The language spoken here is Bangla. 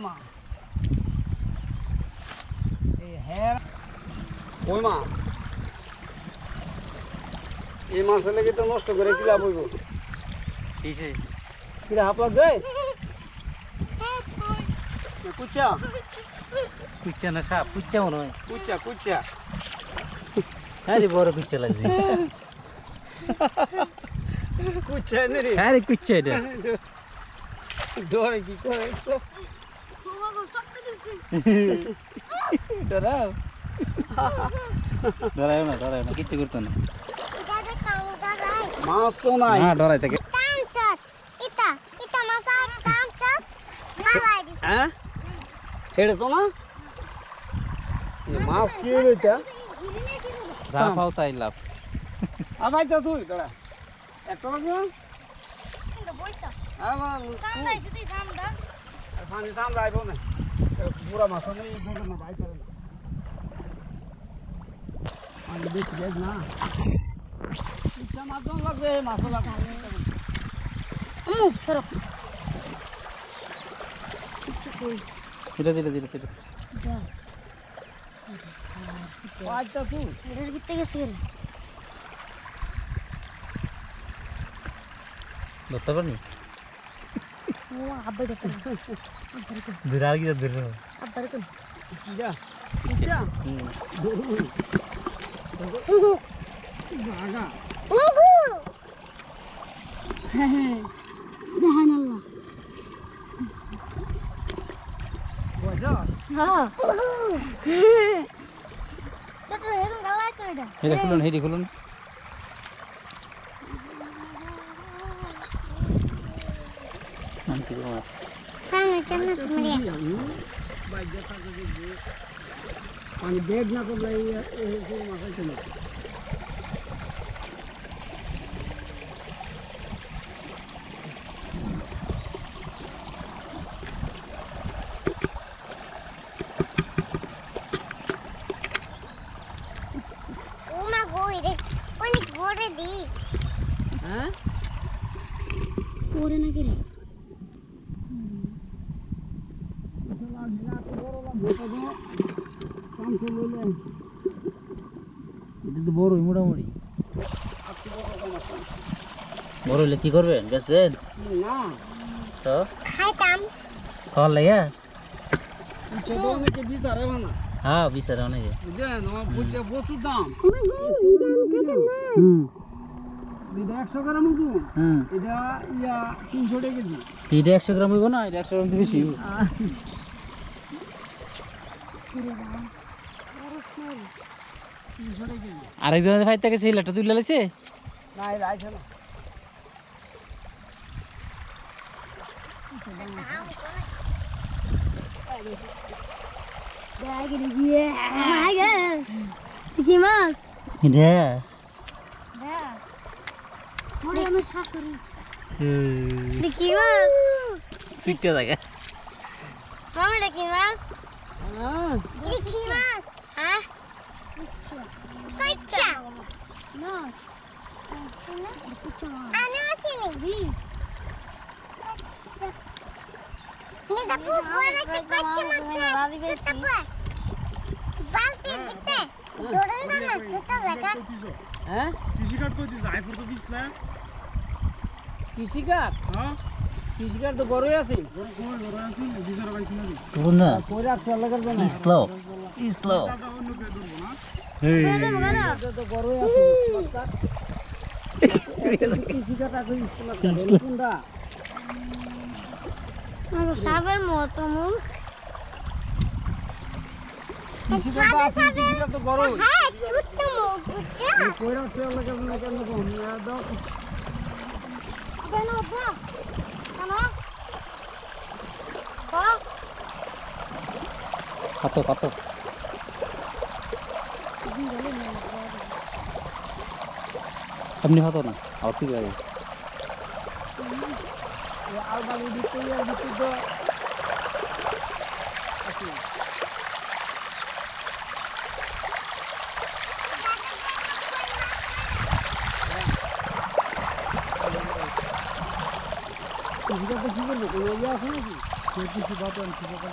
মা এই হ্যাঁ ওই মা এই মাছ লেগে তো নষ্ট করে কি লাভ হইব কিসে কিরা হাপলা যায় কুচ্চা কুচ্চা না সাপ কুচ্চা মনে হয় কুচ্চা কুচ্চা আরে বড় কুচ্চা লাগছে কুচ্চা নে রে আরে কুচ্চা এটা ডরে কি করে ডরাও ডরাই না কিচ্ছু করতো না মাছ তো নাই হ্যাঁ ডরাই থাকে হ্যাঁ এটা তো না মাছ কি হলো এটা যা পাও তাই লাভ আবাই তো তুই তোরা একটা লাগবে পানি থাম যাইব না পুরা মাছ নেই না ভাই করে না পানি বেশি দেখ না ইচ্ছা মাছ লাগবে মাছ লাগবে ধীরে ধীরে ধীরে ধীরে আচ্ছা তুই এটার ভিতরে গেছে গেল ধরতে পারনি ও আব্বা দেখো ধীরে আর কি ধীরে আব্বার কোন যা ইচ্ছা জাগা ওগো হ্যাঁ সুবহানাল্লাহ বসো হ্যাঁ ছোট হেরুন গালা তো এটা হেডি খুলুন সামনে কেমন মারিয়া বাইরে থাকে যে পানি বেগ না করলে এই মাছ আছে না হ্যাঁ ওরে না কি রে এটা তো বড়ই মোটামুটি বড় হলে কি করবেন বেচবেন না তো খাইতাম খাওয়ার লাগে ছোট অনেকে বিচারে না হ্যাঁ বিচারে অনেকে বুঝলেন আমার বুঝছে প্রচুর দাম এটা 100 গ্রাম মতো এটা ইয়া 300 টাকা কেজি এটা 100 গ্রাম হইব না এটা 100 গ্রাম থেকে বেশি হইব আরেকজনের ফাইতে গেছে হিলাটা তুলে লাইছে না এটা আইছে না কি মাছ এটা আমার শাশুড়ি দেখি মাছ সুইটটা জায়গা মামা দেখি মাছ হ্যাঁ দেখি মাছ হ্যাঁ কচ্চা মাছ আমি আসিনি নিদা পুরো একটা কচ্চা মাছ তারপর বালতি দিতে দৌড়ে না ছোট জায়গা হ্যাঁ কৃষিকার্ড কই দিছ আইফোর তো বিছলা কৃষিকার হ্যাঁ কৃষিকার তো বড়ই আছে বড় কই বড় আছে বিছার পাইছ না করুন না কইরা খেয়াল করবে না স্লো স্লো টাকা অন্য কে ধরবো না এটা তো বড়ই আছে কৃষিকাটা কই কোনটা আমার সাবের মতো মুখ কৃষিকাটা আছে কৃষিকার তো বড়ই হ্যাঁ ছোট মুখ কইরা খেয়াল করবে না কেন কোন দাও কেন বাবা কেন বাবা কত কত এমনি হতো না আর ঠিক আছে আলমারি দিতে তো কৃষিকাজটা কি করবো কোনো ইয়ে আছে নাকি? কিছু বাতান কিছু